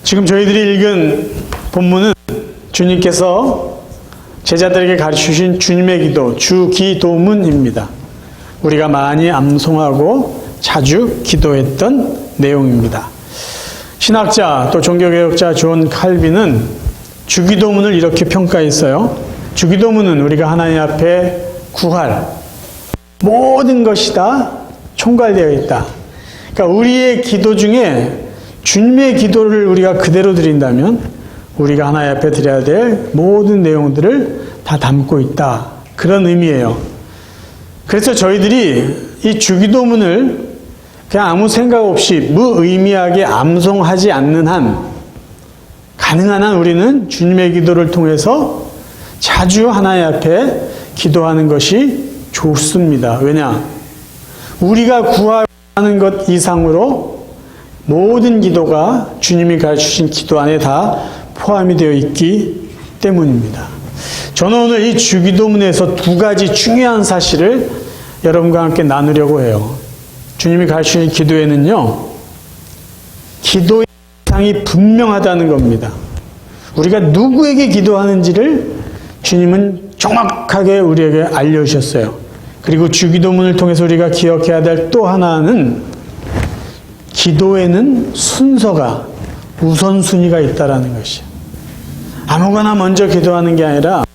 지금 저희들이 읽은 본문은 주님께서 제자들에게 가르치신 주님의 기도, 주기도문입니다. 우리가 많이 암송하고 자주 기도했던 내용입니다. 신학자 또 종교개혁자 존 칼빈은 주기도문을 이렇게 평가했어요. 주기도문은 우리가 하나님 앞에 구할 모든 것이 다 총괄되어 있다. 그러니까 우리의 기도 중에 주님의 기도를 우리가 그대로 드린다면 우리가 하나님 앞에 드려야 될 모든 내용들을 다 담고 있다. 그런 의미예요. 그래서 저희들이 이 주기도문을 그냥 아무 생각 없이 무의미하게 암송하지 않는 한 가능한 한 우리는 주님의 기도를 통해서 자주 하나님 앞에 기도하는 것이 좋습니다. 왜냐? 우리가 구하는 것 이상으로 모든 기도가 주님이 가르치신 기도 안에 다 포함이 되어 있기 때문입니다. 저는 오늘 이 주기도문에서 두 가지 중요한 사실을 여러분과 함께 나누려고 해요. 주님이 가르치신 기도에는요, 기도의 대상이 분명하다는 겁니다. 우리가 누구에게 기도하는지를 주님은 정확하게 우리에게 알려주셨어요. 그리고 주기도문을 통해서 우리가 기억해야 될 또 하나는 기도에는 순서가, 우선순위가 있다는 것이에요. 아무거나 먼저 기도하는 게 아니라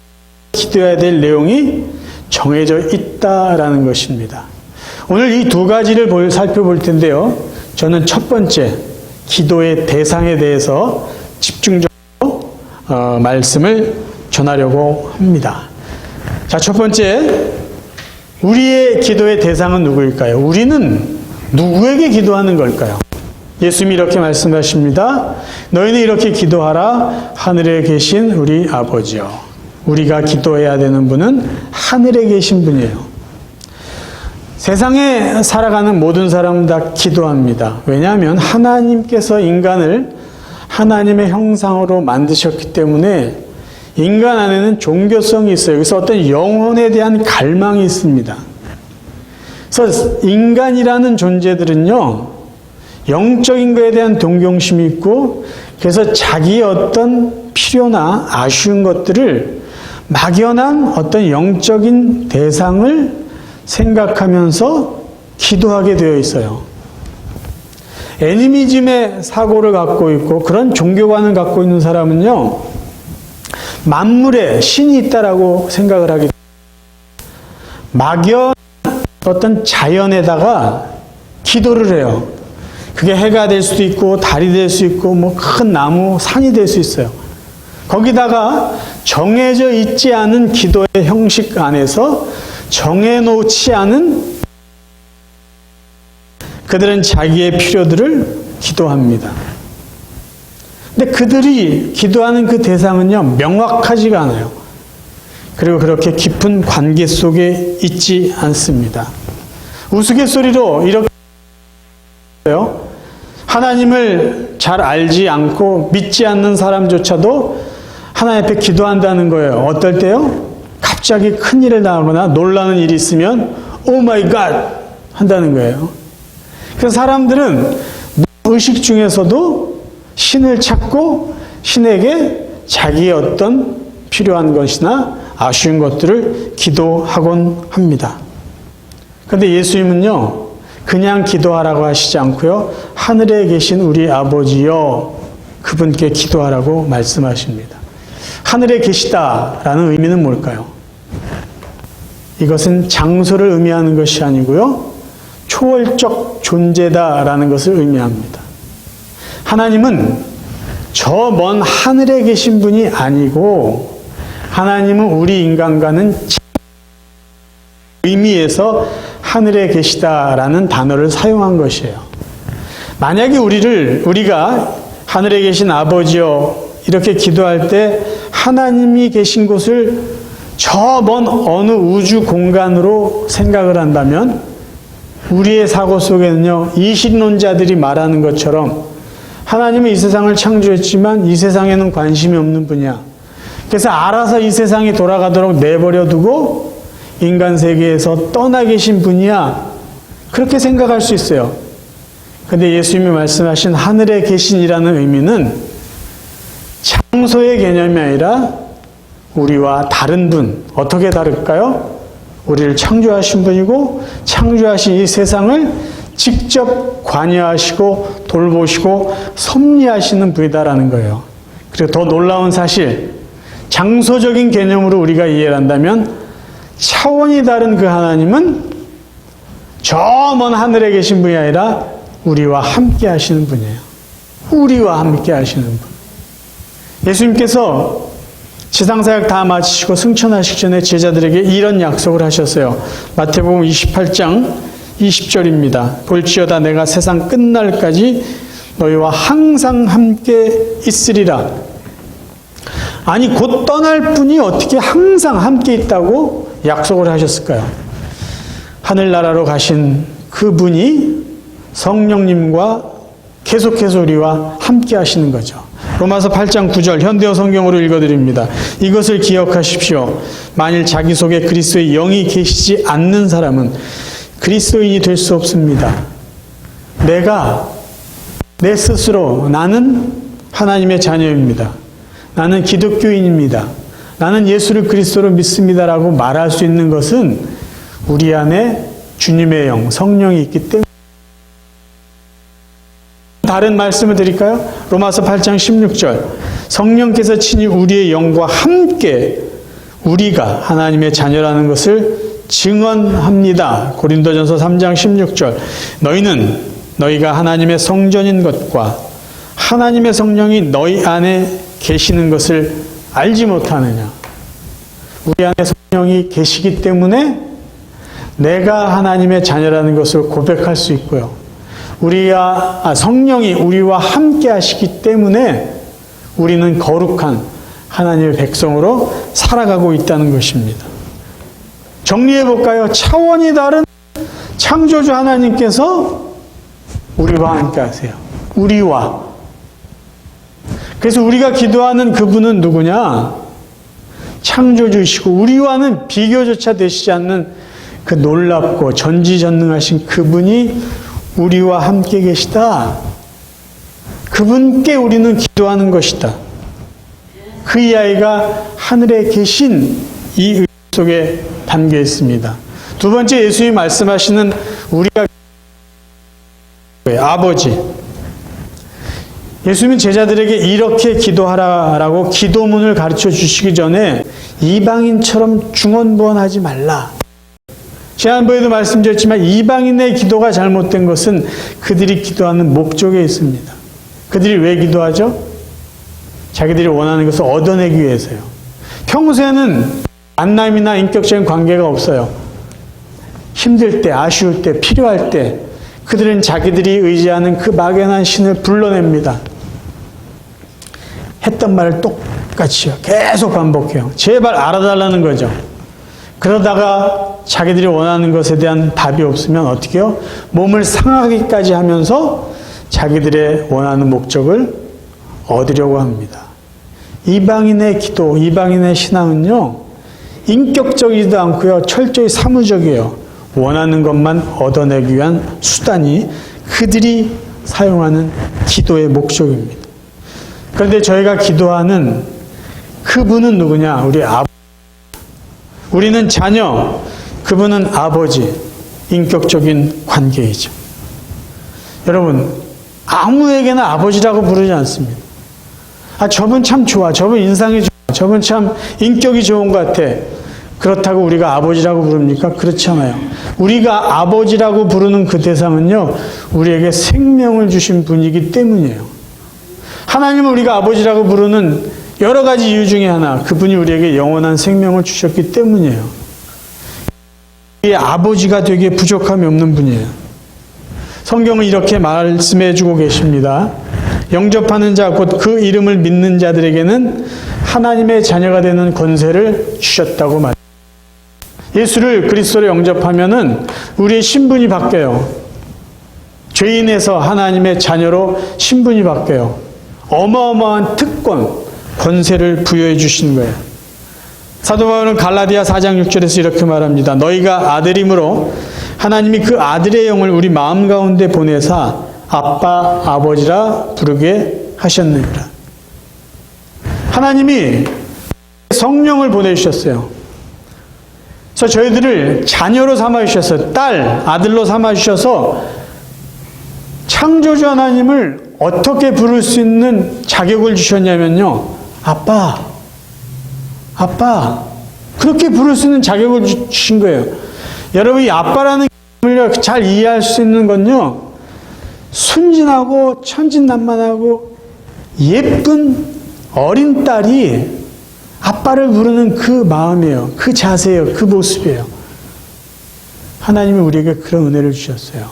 기도해야 될 내용이 정해져 있다라는 것입니다. 오늘 이 두 가지를 살펴볼 텐데요. 저는 첫 번째, 기도의 대상에 대해서 집중적으로 말씀을 전하려고 합니다. 자, 첫 번째, 우리의 기도의 대상은 누구일까요? 우리는 누구에게 기도하는 걸까요? 예수님이 이렇게 말씀하십니다. 너희는 이렇게 기도하라. 하늘에 계신 우리 아버지여. 우리가 기도해야 되는 분은 하늘에 계신 분이에요. 세상에 살아가는 모든 사람은 다 기도합니다. 왜냐하면 하나님께서 인간을 하나님의 형상으로 만드셨기 때문에 인간 안에는 종교성이 있어요. 그래서 어떤 영혼에 대한 갈망이 있습니다. 그래서 인간이라는 존재들은요, 영적인 것에 대한 동경심이 있고, 그래서 자기의 어떤 필요나 아쉬운 것들을 막연한 어떤 영적인 대상을 생각하면서 기도하게 되어 있어요. 애니미즘의 사고를 갖고 있고 그런 종교관을 갖고 있는 사람은요, 만물에 신이 있다라고 생각을 하게 됩니다. 막연 어떤 자연에다가 기도를 해요. 그게 해가 될 수도 있고 달이 될 수 있고 뭐 큰 나무, 산이 될 수 있어요. 거기다가 정해져 있지 않은 기도의 형식 안에서 정해놓지 않은 그들은 자기의 필요들을 기도합니다. 근데 그들이 기도하는 그 대상은요, 명확하지가 않아요. 그리고 그렇게 깊은 관계 속에 있지 않습니다. 우스갯소리로 이렇게 해요. 하나님을 잘 알지 않고 믿지 않는 사람조차도 하나님 앞에 기도한다는 거예요. 어떨 때요? 갑자기 큰일을 당하거나 놀라는 일이 있으면 오 마이 갓 한다는 거예요. 그래서 사람들은 의식 중에서도 신을 찾고 신에게 자기의 어떤 필요한 것이나 아쉬운 것들을 기도하곤 합니다. 그런데 예수님은요, 그냥 기도하라고 하시지 않고요, 하늘에 계신 우리 아버지여, 그분께 기도하라고 말씀하십니다. 하늘에 계시다라는 의미는 뭘까요? 이것은 장소를 의미하는 것이 아니고요, 초월적 존재다라는 것을 의미합니다. 하나님은 저 먼 하늘에 계신 분이 아니고, 하나님은 우리 인간과는 의미에서 하늘에 계시다라는 단어를 사용한 것이에요. 만약에 우리가 하늘에 계신 아버지여 이렇게 기도할 때 하나님이 계신 곳을 저 먼 어느 우주 공간으로 생각을 한다면 우리의 사고 속에는요, 이신론자들이 말하는 것처럼 하나님은 이 세상을 창조했지만 이 세상에는 관심이 없는 분이야. 그래서 알아서 이 세상이 돌아가도록 내버려 두고 인간 세계에서 떠나 계신 분이야. 그렇게 생각할 수 있어요. 그런데 예수님이 말씀하신 하늘에 계신이라는 의미는 장소의 개념이 아니라 우리와 다른 분, 어떻게 다를까요? 우리를 창조하신 분이고 창조하신 이 세상을 직접 관여하시고 돌보시고 섭리하시는 분이다라는 거예요. 그리고 더 놀라운 사실, 장소적인 개념으로 우리가 이해를 한다면 차원이 다른 그 하나님은 저 먼 하늘에 계신 분이 아니라 우리와 함께 하시는 분이에요. 우리와 함께 하시는 분. 예수님께서 지상사역 다 마치시고 승천하시기 전에 제자들에게 이런 약속을 하셨어요. 마태복음 28장 20절입니다. 볼지어다 내가 세상 끝날까지 너희와 항상 함께 있으리라. 아니 곧 떠날 분이 어떻게 항상 함께 있다고 약속을 하셨을까요? 하늘나라로 가신 그분이 성령님과 계속해서 우리와 함께 하시는 거죠. 로마서 8장 9절 현대어 성경으로 읽어드립니다. 이것을 기억하십시오. 만일 자기 속에 그리스도의 영이 계시지 않는 사람은 그리스도인이 될 수 없습니다. 내 스스로 나는 하나님의 자녀입니다. 나는 기독교인입니다. 나는 예수를 그리스도로 믿습니다라고 말할 수 있는 것은 우리 안에 주님의 영, 성령이 있기 때문에. 다른 말씀을 드릴까요? 로마서 8장 16절 성령께서 친히 우리의 영과 함께 우리가 하나님의 자녀라는 것을 증언합니다. 고린도전서 3장 16절 너희가 하나님의 성전인 것과 하나님의 성령이 너희 안에 계시는 것을 알지 못하느냐. 우리 안에 성령이 계시기 때문에 내가 하나님의 자녀라는 것을 고백할 수 있고요. 성령이 우리와 함께 하시기 때문에 우리는 거룩한 하나님의 백성으로 살아가고 있다는 것입니다. 정리해 볼까요? 차원이 다른 창조주 하나님께서 우리와 함께 하세요. 우리와. 그래서 우리가 기도하는 그분은 누구냐? 창조주이시고 우리와는 비교조차 되시지 않는 그 놀랍고 전지전능하신 그분이 우리와 함께 계시다. 그분께 우리는 기도하는 것이다. 그 이야기가 하늘에 계신 이 의미 속에 담겨 있습니다. 두 번째 예수님이 말씀하시는 우리가 아버지. 예수님은 제자들에게 이렇게 기도하라라고 기도문을 가르쳐 주시기 전에 이방인처럼 중언부언하지 말라. 지난번에도 말씀드렸지만 이방인의 기도가 잘못된 것은 그들이 기도하는 목적에 있습니다. 그들이 왜 기도하죠? 자기들이 원하는 것을 얻어내기 위해서요. 평소에는 만남이나 인격적인 관계가 없어요. 힘들 때, 아쉬울 때, 필요할 때 그들은 자기들이 의지하는 그 막연한 신을 불러냅니다. 했던 말을 똑같이요. 계속 반복해요. 제발 알아달라는 거죠. 그러다가 자기들이 원하는 것에 대한 답이 없으면 어떻게 해요? 몸을 상하기까지 하면서 자기들의 원하는 목적을 얻으려고 합니다. 이방인의 기도, 이방인의 신앙은요, 인격적이지도 않고요, 철저히 사무적이에요. 원하는 것만 얻어내기 위한 수단이 그들이 사용하는 기도의 목적입니다. 그런데 저희가 기도하는 그분은 누구냐? 우리는 자녀, 그분은 아버지, 인격적인 관계이죠. 여러분, 아무에게나 아버지라고 부르지 않습니다. 저분 참 좋아, 저분 인상이 좋아, 저분 참 인격이 좋은 것 같아. 그렇다고 우리가 아버지라고 부릅니까? 그렇지 않아요. 우리가 아버지라고 부르는 그 대상은요, 우리에게 생명을 주신 분이기 때문이에요. 하나님은 우리가 아버지라고 부르는 여러 가지 이유 중에 하나, 그분이 우리에게 영원한 생명을 주셨기 때문이에요. 우리의 아버지가 되기에 부족함이 없는 분이에요. 성경은 이렇게 말씀해 주고 계십니다. 영접하는 자, 곧 그 이름을 믿는 자들에게는 하나님의 자녀가 되는 권세를 주셨다고 말합니다. 예수를 그리스도로 영접하면은 우리의 신분이 바뀌어요. 죄인에서 하나님의 자녀로 신분이 바뀌어요. 어마어마한 특권, 권세를 부여해 주시는 거예요. 사도 바울은 갈라디아 4장 6절에서 이렇게 말합니다. 너희가 아들이므로 하나님이 그 아들의 영을 우리 마음 가운데 보내사 아빠, 아버지라 부르게 하셨느니라. 하나님이 성령을 보내주셨어요. 그래서 저희들을 자녀로 삼아주셨어요. 딸, 아들로 삼아주셔서 창조주 하나님을 어떻게 부를 수 있는 자격을 주셨냐면요. 아빠. 그렇게 부를 수 있는 자격을 주신 거예요. 여러분, 이 아빠라는 걸 잘 이해할 수 있는 건요. 순진하고 천진난만하고 예쁜 어린 딸이 아빠를 부르는 그 마음이에요. 그 자세예요. 그 모습이에요. 하나님이 우리에게 그런 은혜를 주셨어요.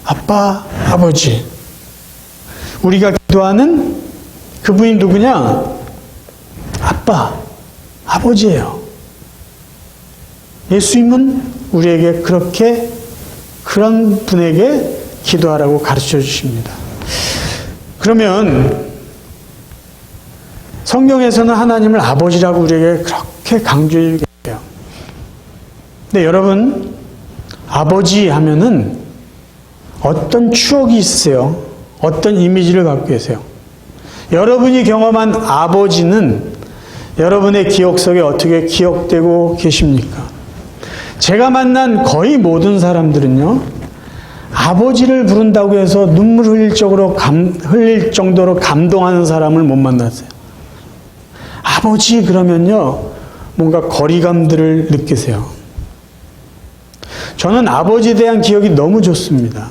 아빠, 아버지. 우리가 기도하는 그분이 누구냐? 아빠, 아버지예요. 예수님은 우리에게 그런 분에게 기도하라고 가르쳐 주십니다. 그러면 성경에서는 하나님을 아버지라고 우리에게 그렇게 강조해 주세요. 근데 여러분, 아버지 하면은 어떤 추억이 있으세요? 어떤 이미지를 갖고 계세요? 여러분이 경험한 아버지는 여러분의 기억 속에 어떻게 기억되고 계십니까? 제가 만난 거의 모든 사람들은요, 아버지를 부른다고 해서 눈물 흘릴 정도로 감동하는 사람을 못 만났어요. 아버지 그러면요, 뭔가 거리감들을 느끼세요. 저는 아버지에 대한 기억이 너무 좋습니다.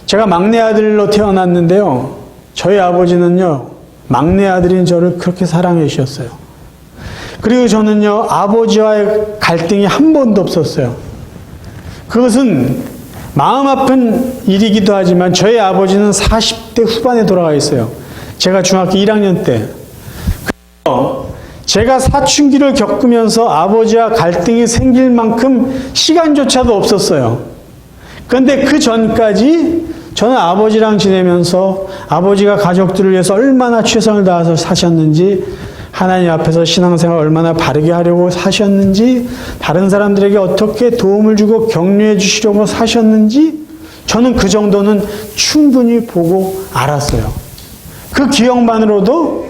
제가 막내 아들로 태어났는데요, 저희 아버지는요, 막내 아들인 저를 그렇게 사랑해 주셨어요. 그리고 저는요, 아버지와의 갈등이 한 번도 없었어요. 그것은 마음 아픈 일이기도 하지만 저희 아버지는 40대 후반에 돌아가 있어요. 제가 중학교 1학년 때. 제가 사춘기를 겪으면서 아버지와 갈등이 생길 만큼 시간조차도 없었어요. 그런데 그 전까지 저는 아버지랑 지내면서 아버지가 가족들을 위해서 얼마나 최선을 다해서 사셨는지, 하나님 앞에서 신앙생활 얼마나 바르게 하려고 사셨는지, 다른 사람들에게 어떻게 도움을 주고 격려해 주시려고 사셨는지, 저는 그 정도는 충분히 보고 알았어요. 그 기억만으로도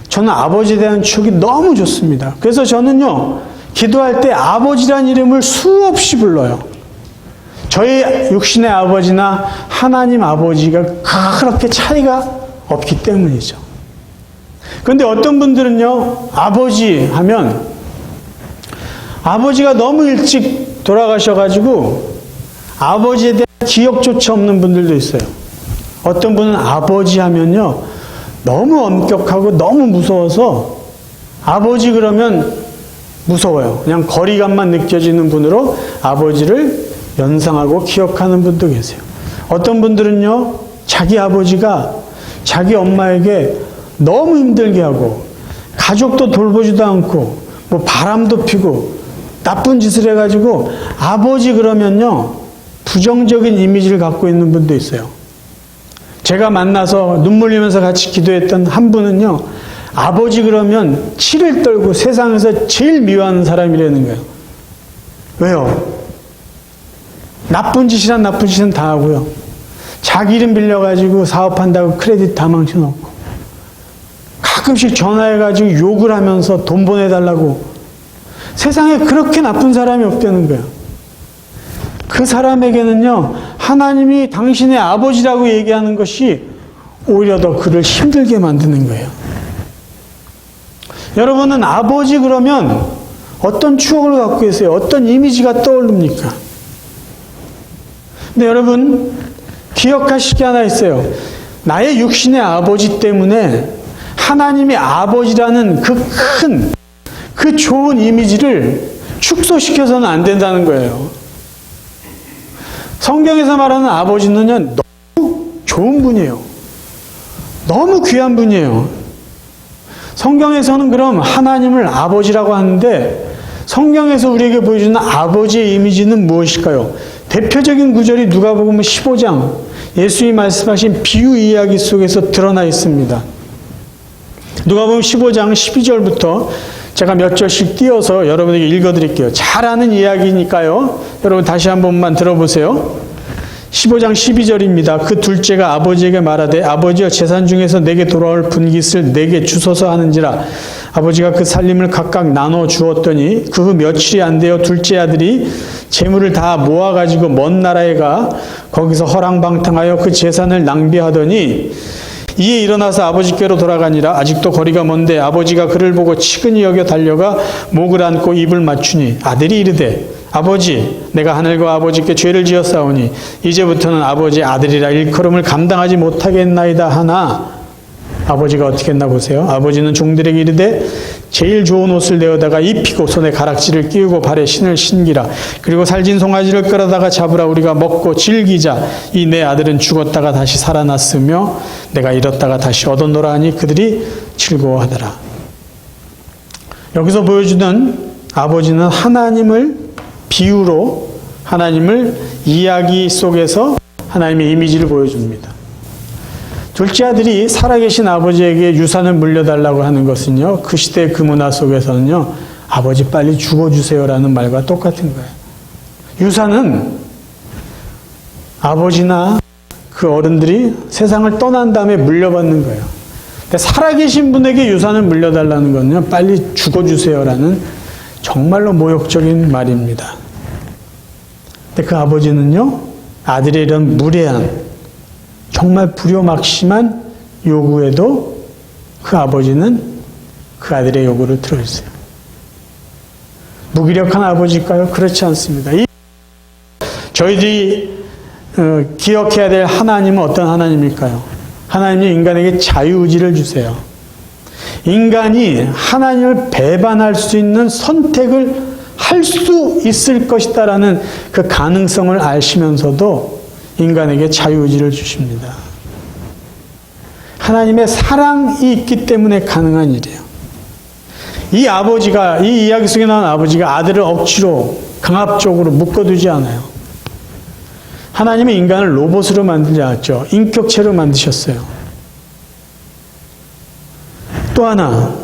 저는 아버지에 대한 추억이 너무 좋습니다. 그래서 저는요, 기도할 때 아버지란 이름을 수없이 불러요. 저희 육신의 아버지나 하나님 아버지가 그렇게 차이가 없기 때문이죠. 그런데 어떤 분들은요, 아버지 하면 아버지가 너무 일찍 돌아가셔가지고 아버지에 대한 기억조차 없는 분들도 있어요. 어떤 분은 아버지 하면요, 너무 엄격하고 너무 무서워서 아버지 그러면 무서워요. 그냥 거리감만 느껴지는 분으로 아버지를 연상하고 기억하는 분도 계세요. 어떤 분들은요, 자기 아버지가 자기 엄마에게 너무 힘들게 하고 가족도 돌보지도 않고 뭐 바람도 피고 나쁜 짓을 해가지고 아버지 그러면요, 부정적인 이미지를 갖고 있는 분도 있어요. 제가 만나서 눈물 흘리면서 같이 기도했던 한 분은요, 아버지 그러면 치를 떨고 세상에서 제일 미워하는 사람이라는 거예요. 왜요? 나쁜 짓이란 나쁜 짓은 다 하고요. 자기 이름 빌려가지고 사업한다고 크레딧 다 망쳐놓고, 가끔씩 전화해가지고 욕을 하면서 돈 보내달라고. 세상에 그렇게 나쁜 사람이 없다는 거예요. 그 사람에게는요, 하나님이 당신의 아버지라고 얘기하는 것이 오히려 더 그를 힘들게 만드는 거예요. 여러분은 아버지 그러면 어떤 추억을 갖고 계세요? 어떤 이미지가 떠오릅니까? 근데 여러분, 기억하실 게 하나 있어요. 나의 육신의 아버지 때문에 하나님의 아버지라는 그 좋은 이미지를 축소시켜서는 안 된다는 거예요. 성경에서 말하는 아버지는요, 너무 좋은 분이에요. 너무 귀한 분이에요. 성경에서는 그럼 하나님을 아버지라고 하는데, 성경에서 우리에게 보여주는 아버지의 이미지는 무엇일까요? 대표적인 구절이 누가복음 15장, 예수님이 말씀하신 비유 이야기 속에서 드러나 있습니다. 누가복음 15장 12절부터 제가 몇 절씩 띄어서 여러분에게 읽어드릴게요. 잘 아는 이야기니까요. 여러분 다시 한 번만 들어보세요. 15장 12절입니다. 그 둘째가 아버지에게 말하되 아버지여 재산 중에서 내게 돌아올 분깃을 내게 주소서 하는지라. 아버지가 그 살림을 각각 나눠 주었더니 그 후 며칠이 안 되어 둘째 아들이 재물을 다 모아가지고 먼 나라에 가 거기서 허랑방탕하여 그 재산을 낭비하더니 이에 일어나서 아버지께로 돌아가니라. 아직도 거리가 먼데 아버지가 그를 보고 치근히 여겨 달려가 목을 안고 입을 맞추니 아들이 이르되 아버지 내가 하늘과 아버지께 죄를 지었사오니 이제부터는 아버지의 아들이라 일컬음을 감당하지 못하겠나이다 하나 아버지가 어떻게 했나 보세요. 아버지는 종들에게 이르되 제일 좋은 옷을 내어다가 입히고 손에 가락지를 끼우고 발에 신을 신기라. 그리고 살진 송아지를 끌어다가 잡으라. 우리가 먹고 즐기자. 이 내 아들은 죽었다가 다시 살아났으며 내가 잃었다가 다시 얻었노라 하니 그들이 즐거워하더라. 여기서 보여주는 아버지는 하나님을 비유로 하나님을 이야기 속에서 하나님의 이미지를 보여줍니다. 둘째 아들이 살아계신 아버지에게 유산을 물려달라고 하는 것은요, 그 시대 그 문화 속에서는요, 아버지 빨리 죽어주세요라는 말과 똑같은 거예요. 유산은 아버지나 그 어른들이 세상을 떠난 다음에 물려받는 거예요. 근데 살아계신 분에게 유산을 물려달라는 것은요, 빨리 죽어주세요라는 정말로 모욕적인 말입니다. 근데 그 아버지는요, 아들의 이런 무례한 정말 불효막심한 요구에도 그 아버지는 그 아들의 요구를 들어주세요. 무기력한 아버지일까요? 그렇지 않습니다. 저희들이 기억해야 될 하나님은 어떤 하나님일까요? 하나님은 인간에게 자유의지를 주세요. 인간이 하나님을 배반할 수 있는 선택을 할 수 있을 것이다라는 그 가능성을 아시면서도 인간에게 자유의지를 주십니다. 하나님의 사랑이 있기 때문에 가능한 일이에요. 이 아버지가, 이 이야기 속에 나온 아버지가 아들을 억지로 강압적으로 묶어두지 않아요. 하나님은 인간을 로봇으로 만들지 않았죠. 인격체로 만드셨어요. 또 하나,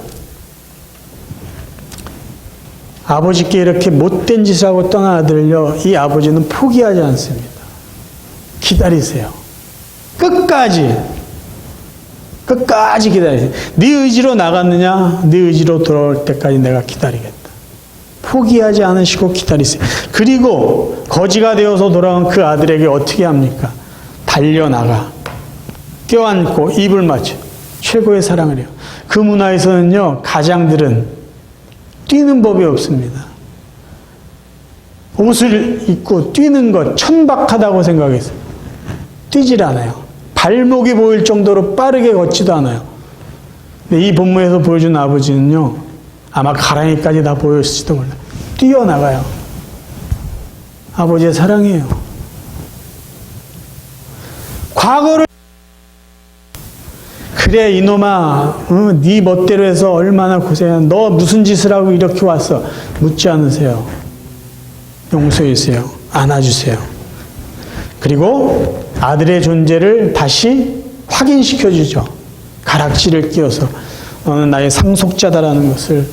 아버지께 이렇게 못된 짓을 하고 떠난 아들을요, 이 아버지는 포기하지 않습니다. 기다리세요. 끝까지 기다리세요. 네 의지로 나갔느냐? 네 의지로 돌아올 때까지 내가 기다리겠다. 포기하지 않으시고 기다리세요. 그리고 거지가 되어서 돌아온 그 아들에게 어떻게 합니까? 달려나가 껴안고 입을 맞춰 최고의 사랑을 해요. 그 문화에서는요, 가장들은 뛰는 법이 없습니다. 옷을 입고 뛰는 것 천박하다고 생각했어요. 뛰질 않아요. 발목이 보일 정도로 빠르게 걷지도 않아요. 근데 이 본문에서 보여준 아버지는요, 아마 가랑이까지 다 보였을지도 몰라요. 뛰어나가요. 아버지의 사랑이에요. 과거를 그래 이놈아, 네 멋대로 해서 얼마나 고생해. 너 무슨 짓을 하고 이렇게 왔어. 묻지 않으세요. 용서해 주세요. 안아주세요. 그리고 아들의 존재를 다시 확인시켜 주죠. 가락지를 끼워서 너는 나의 상속자다라는 것을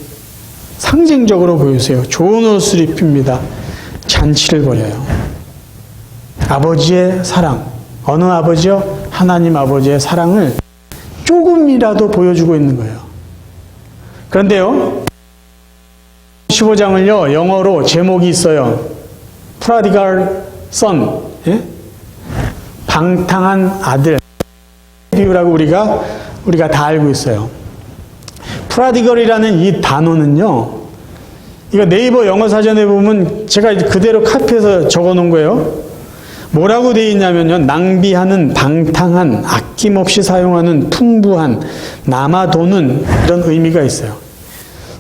상징적으로 보여주세요. 좋은 옷을 입힙니다. 잔치를 벌여요. 아버지의 사랑, 어느 아버지요? 하나님 아버지의 사랑을 조금이라도 보여주고 있는 거예요. 그런데요, 15장을요, 영어로 제목이 있어요. Prodigal Son, 예? 방탕한 아들. 비유라고 우리가 다 알고 있어요. Prodigal이라는 이 단어는요, 이거 네이버 영어 사전에 보면 제가 그대로 카피해서 적어 놓은 거예요. 뭐라고 되어 있냐면요, 낭비하는, 방탕한, 아낌없이 사용하는, 풍부한, 남아도는 이런 의미가 있어요.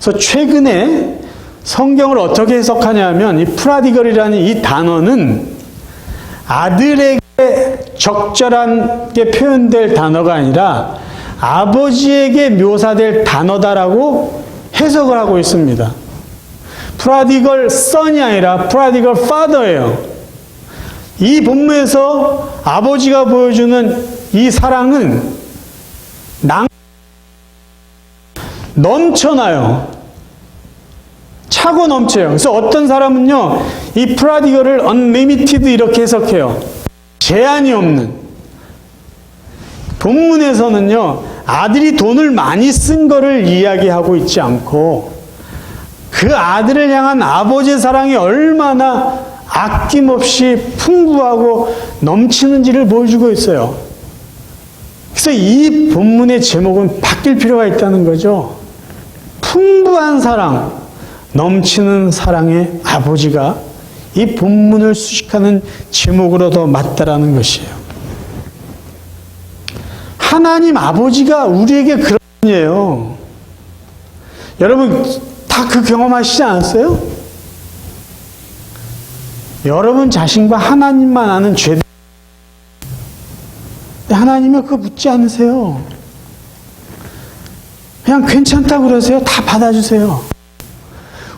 그래서 최근에 성경을 어떻게 해석하냐면 이 프라디걸이라는 이 단어는 아들에게 적절하게 표현될 단어가 아니라 아버지에게 묘사될 단어다라고 해석을 하고 있습니다. 프라디걸 son이 아니라 프라디걸 father예요. 이 본문에서 아버지가 보여주는 이 사랑은 넘쳐나요. 차고 넘쳐요. 그래서 어떤 사람은요, 이 프라디걸을 unlimited 이렇게 해석해요. 제한이 없는, 본문에서는요, 아들이 돈을 많이 쓴 거를 이야기하고 있지 않고 그 아들을 향한 아버지의 사랑이 얼마나 아낌없이 풍부하고 넘치는지를 보여주고 있어요. 그래서 이 본문의 제목은 바뀔 필요가 있다는 거죠. 풍부한 사랑, 넘치는 사랑의 아버지가 이 본문을 수식하는 제목으로 더 맞다라는 것이에요. 하나님 아버지가 우리에게 그런 분이에요. 여러분 다 그 경험하시지 않았어요? 여러분 자신과 하나님만 아는 죄들, 하나님은 그거 묻지 않으세요. 그냥 괜찮다고 그러세요. 다 받아주세요.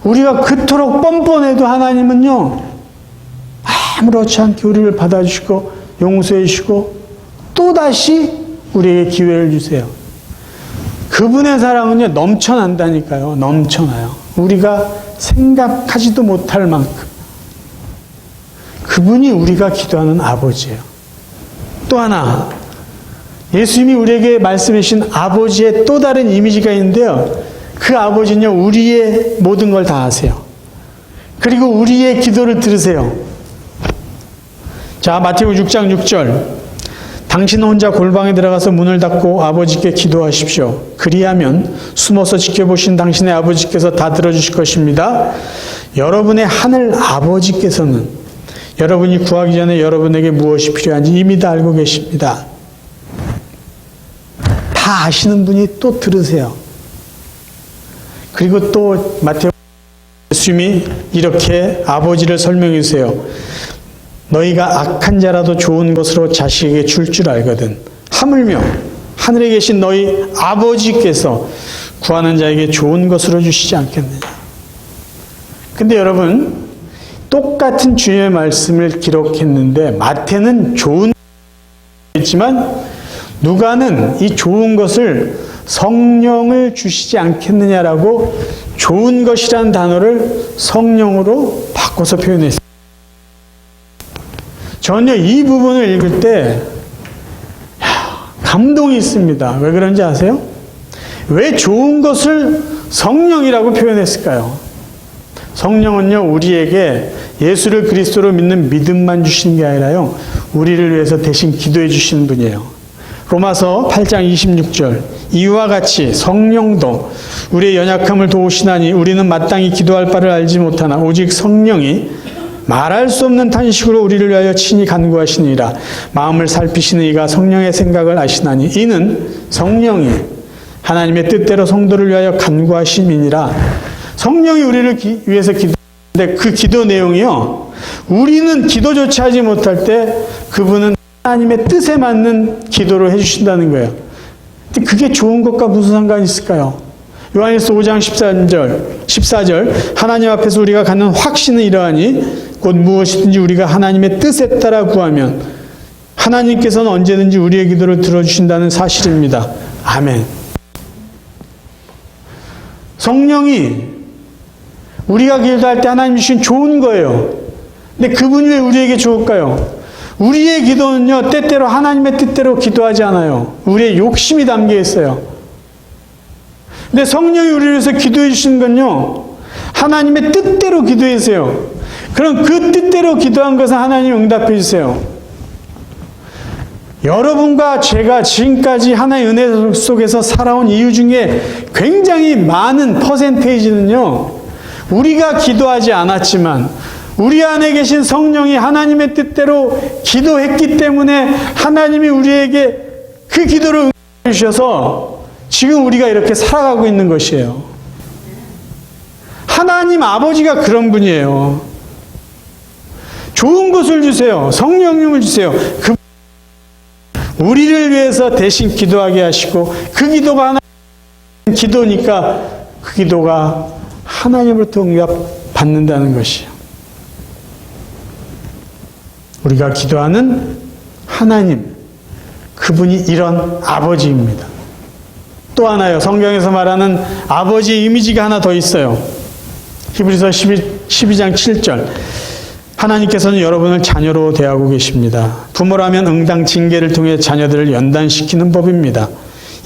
우리가 그토록 뻔뻔해도 하나님은요, 아무렇지 않게 우리를 받아주시고 용서해 주시고 또다시 우리에게 기회를 주세요. 그분의 사랑은요, 넘쳐난다니까요. 넘쳐나요. 우리가 생각하지도 못할 만큼. 그분이 우리가 기도하는 아버지예요. 또 하나, 예수님이 우리에게 말씀해 주신 아버지의 또 다른 이미지가 있는데요. 그 아버지는요, 우리의 모든 걸 다 아세요. 그리고 우리의 기도를 들으세요. 자, 마태복음 6장 6절. 당신은 혼자 골방에 들어가서 문을 닫고 아버지께 기도하십시오. 그리하면 숨어서 지켜보신 당신의 아버지께서 다 들어주실 것입니다. 여러분의 하늘 아버지께서는 여러분이 구하기 전에 여러분에게 무엇이 필요한지 이미 다 알고 계십니다. 다 아시는 분이 또 들으세요. 그리고 또 마태복음 예수님이 이렇게 아버지를 설명해 주세요. 너희가 악한 자라도 좋은 것으로 자식에게 줄 줄 알거든. 하물며 하늘에 계신 너희 아버지께서 구하는 자에게 좋은 것으로 주시지 않겠느냐. 근데 여러분, 똑같은 주님의 말씀을 기록했는데 마태는 좋은 있지만 누가는 이 좋은 것을 성령을 주시지 않겠느냐라고 좋은 것이라는 단어를 성령으로 바꿔서 표현했습니다. 전혀 이 부분을 읽을 때 감동이 있습니다. 왜 그런지 아세요? 왜 좋은 것을 성령이라고 표현했을까요? 성령은요, 우리에게 예수를 그리스도로 믿는 믿음만 주시는 게 아니라요, 우리를 위해서 대신 기도해 주시는 분이에요. 로마서 8장 26절. 이와 같이 성령도 우리의 연약함을 도우시나니 우리는 마땅히 기도할 바를 알지 못하나 오직 성령이 말할 수 없는 탄식으로 우리를 위하여 친히 간구하시니라. 마음을 살피시는 이가 성령의 생각을 아시나니 이는 성령이 하나님의 뜻대로 성도를 위하여 간구하심이니라. 성령이 우리를 위해서 기도하는데 그 기도 내용이요, 우리는 기도조차 하지 못할 때 그분은 하나님의 뜻에 맞는 기도를 해주신다는 거예요. 근데 그게 좋은 것과 무슨 상관이 있을까요? 요한일서 5장 14절 하나님 앞에서 우리가 갖는 확신은 이러하니 곧 무엇이든지 우리가 하나님의 뜻에 따라 구하면 하나님께서는 언제든지 우리의 기도를 들어주신다는 사실입니다. 아멘. 성령이 우리가 기도할 때 하나님 주신 좋은 거예요. 근데 그분이 왜 우리에게 좋을까요? 우리의 기도는요, 때때로 하나님의 뜻대로 기도하지 않아요. 우리의 욕심이 담겨 있어요. 근데 성령이 우리를 위해서 기도해 주시는 건요, 하나님의 뜻대로 기도해 주세요. 그럼 그 뜻대로 기도한 것은 하나님 응답해 주세요. 여러분과 제가 지금까지 하나의 은혜 속에서 살아온 이유 중에 굉장히 많은 퍼센테이지는요, 우리가 기도하지 않았지만 우리 안에 계신 성령이 하나님의 뜻대로 기도했기 때문에 하나님이 우리에게 그 기도를 응답해 주셔서 지금 우리가 이렇게 살아가고 있는 것이에요. 하나님 아버지가 그런 분이에요. 좋은 것을 주세요. 성령님을 주세요. 그 우리를 위해서 대신 기도하게 하시고 그 기도가 하나님 기도니까 그 기도가 하나님으로부터 응답받는다는 것이에요. 우리가 기도하는 하나님, 그분이 이런 아버지입니다. 또 하나요, 성경에서 말하는 아버지의 이미지가 하나 더 있어요. 히브리서 12장 7절. 하나님께서는 여러분을 자녀로 대하고 계십니다. 부모라면 응당 징계를 통해 자녀들을 연단시키는 법입니다.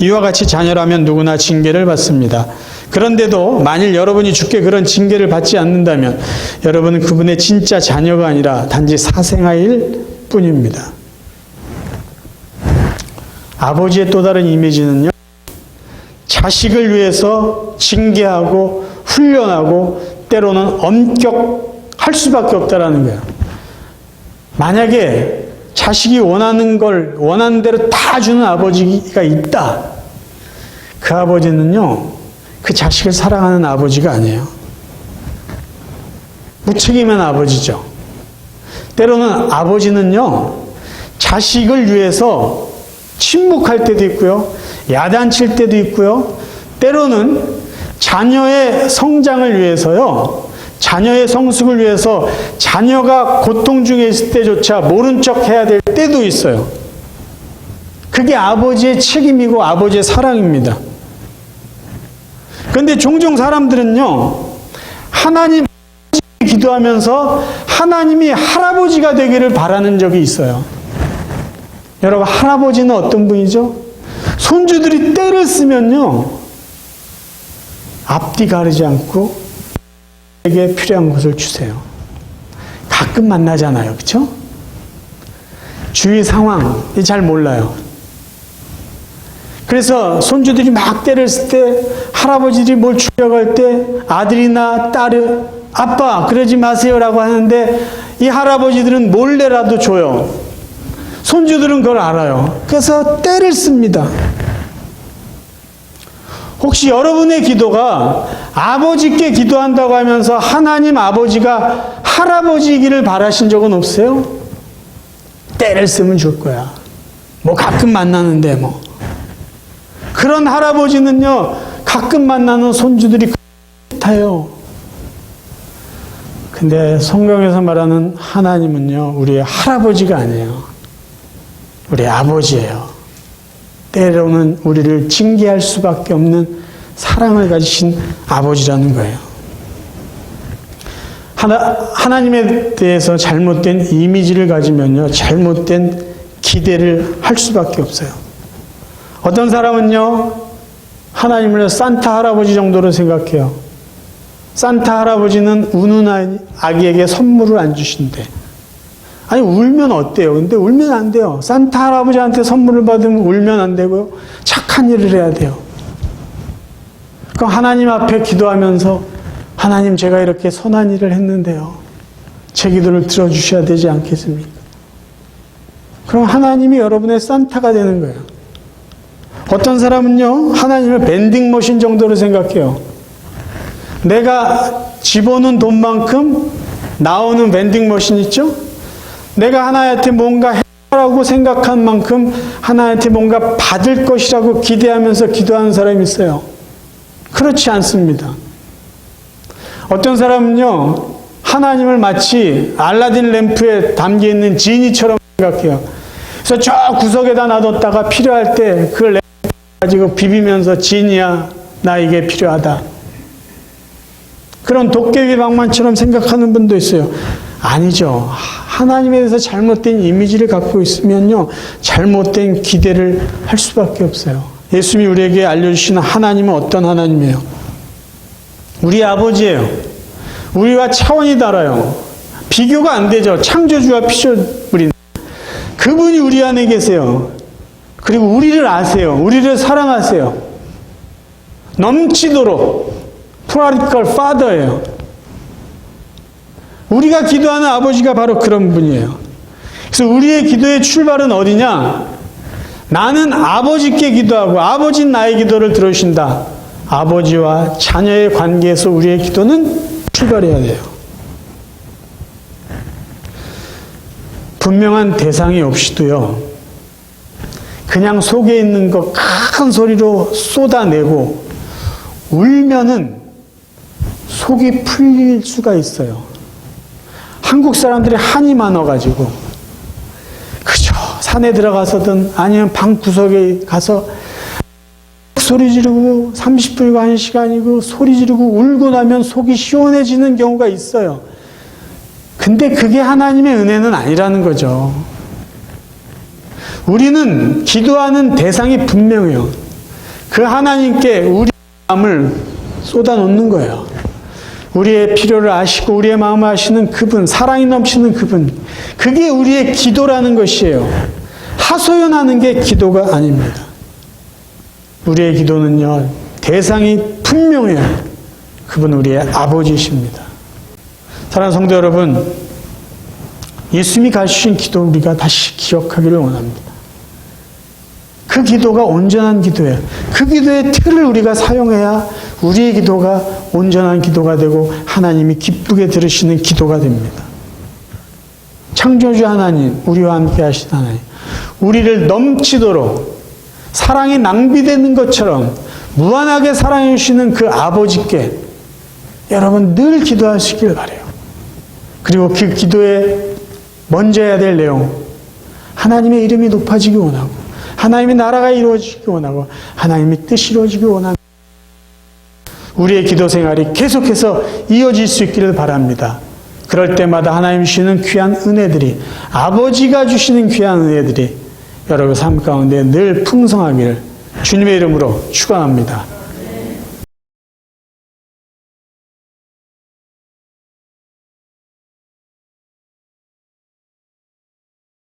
이와 같이 자녀라면 누구나 징계를 받습니다. 그런데도 만일 여러분이 주께 그런 징계를 받지 않는다면 여러분은 그분의 진짜 자녀가 아니라 단지 사생아일 뿐입니다. 아버지의 또 다른 이미지는요, 자식을 위해서 징계하고 훈련하고 때로는 엄격할 수밖에 없다라는 거예요. 만약에 자식이 원하는 걸 원하는 대로 다 주는 아버지가 있다. 그 아버지는요, 그 자식을 사랑하는 아버지가 아니에요. 무책임한 아버지죠. 때로는 아버지는요, 자식을 위해서 침묵할 때도 있고요, 야단칠 때도 있고요, 때로는 자녀의 성장을 위해서요, 자녀의 성숙을 위해서 자녀가 고통 중에 있을 때조차 모른 척 해야 될 때도 있어요. 그게 아버지의 책임이고 아버지의 사랑입니다. 그런데 종종 사람들은요, 하나님 기도하면서 하나님이 할아버지가 되기를 바라는 적이 있어요. 여러분, 할아버지는 어떤 분이죠? 손주들이 때를 쓰면요, 앞뒤 가리지 않고 에게 필요한 것을 주세요. 가끔 만나잖아요. 그렇죠? 주위 상황이 잘 몰라요. 그래서 손주들이 막 때를 쓸 때, 할아버지들이 뭘 주려고 할 때 아들이나 딸이 아빠 그러지 마세요라고 하는데 이 할아버지들은 몰래라도 줘요. 손주들은 그걸 알아요. 그래서 때를 씁니다. 혹시 여러분의 기도가 아버지께 기도한다고 하면서 하나님 아버지가 할아버지이기를 바라신 적은 없어요? 때를 쓰면 줄 거야. 뭐 가끔 만나는데 뭐. 그런 할아버지는요, 가끔 만나는 손주들이 같아요. 근데 성경에서 말하는 하나님은요, 우리의 할아버지가 아니에요. 우리의 아버지예요. 때로는 우리를 징계할 수밖에 없는 사랑을 가지신 아버지라는 거예요. 하나님에 대해서 잘못된 이미지를 가지면요, 잘못된 기대를 할 수밖에 없어요. 어떤 사람은요, 하나님을 산타 할아버지 정도로 생각해요. 산타 할아버지는 우는 아기에게 선물을 안 주신대. 아니, 울면 어때요? 근데 울면 안 돼요. 산타 할아버지한테 선물을 받으면 울면 안 되고요, 착한 일을 해야 돼요. 그럼 하나님 앞에 기도하면서 하나님, 제가 이렇게 선한 일을 했는데요, 제 기도를 들어주셔야 되지 않겠습니까? 그럼 하나님이 여러분의 산타가 되는 거예요. 어떤 사람은요, 하나님을 밴딩머신 정도로 생각해요. 내가 집어넣은 돈만큼 나오는 밴딩머신 있죠? 내가 하나님한테 뭔가 해라고 생각한 만큼 하나님한테 뭔가 받을 것이라고 기대하면서 기도하는 사람이 있어요. 그렇지 않습니다. 어떤 사람은요, 하나님을 마치 알라딘 램프에 담겨있는 지니처럼 생각해요. 그래서 저 구석에다 놔뒀다가 필요할 때 그 램프 가지고 비비면서 지니야, 나 이게 필요하다. 그런 도깨비 방망처럼 생각하는 분도 있어요. 아니죠. 하나님에 대해서 잘못된 이미지를 갖고 있으면요, 잘못된 기대를 할 수밖에 없어요. 예수님이 우리에게 알려주시는 하나님은 어떤 하나님이에요? 우리 아버지예요. 우리와 차원이 달라요. 비교가 안 되죠. 창조주와 피조물인. 그분이 우리 안에 계세요. 그리고 우리를 아세요. 우리를 사랑하세요. 넘치도록 프라디컬 파더예요. 우리가 기도하는 아버지가 바로 그런 분이에요. 그래서 우리의 기도의 출발은 어디냐? 나는 아버지께 기도하고 아버지는 나의 기도를 들어주신다. 아버지와 자녀의 관계에서 우리의 기도는 출발해야 돼요. 분명한 대상이 없이도요, 그냥 속에 있는 거 큰 소리로 쏟아내고 울면은 속이 풀릴 수가 있어요. 한국 사람들이 한이 많아가지고 그저 산에 들어가서든 아니면 방 구석에 가서 소리 지르고 30분이고 1시간이고 소리 지르고 울고 나면 속이 시원해지는 경우가 있어요. 근데 그게 하나님의 은혜는 아니라는 거죠. 우리는 기도하는 대상이 분명해요. 그 하나님께 우리 마음을 쏟아놓는 거예요. 우리의 필요를 아시고 우리의 마음을 아시는 그분, 사랑이 넘치는 그분, 그게 우리의 기도라는 것이에요. 하소연하는 게 기도가 아닙니다. 우리의 기도는요, 대상이 분명해요. 그분 우리의 아버지십니다. 사랑하는 성도 여러분, 예수님이 가르치신 기도 우리가 다시 기억하기를 원합니다. 그 기도가 온전한 기도예요. 그 기도의 틀을 우리가 사용해야 우리의 기도가 온전한 기도가 되고 하나님이 기쁘게 들으시는 기도가 됩니다. 창조주 하나님, 우리와 함께 하신 하나님, 우리를 넘치도록 사랑이 낭비되는 것처럼 무한하게 사랑해 주시는 그 아버지께 여러분 늘 기도하시길 바라요. 그리고 그 기도에 먼저 해야 될 내용, 하나님의 이름이 높아지기 원하고 하나님의 나라가 이루어지기 원하고 하나님의 뜻이 이루어지기 원합니다. 우리의 기도 생활이 계속해서 이어질 수 있기를 바랍니다. 그럴 때마다 하나님 주시는 귀한 은혜들이, 아버지가 주시는 귀한 은혜들이 여러분 삶 가운데 늘 풍성하기를 주님의 이름으로 축원합니다.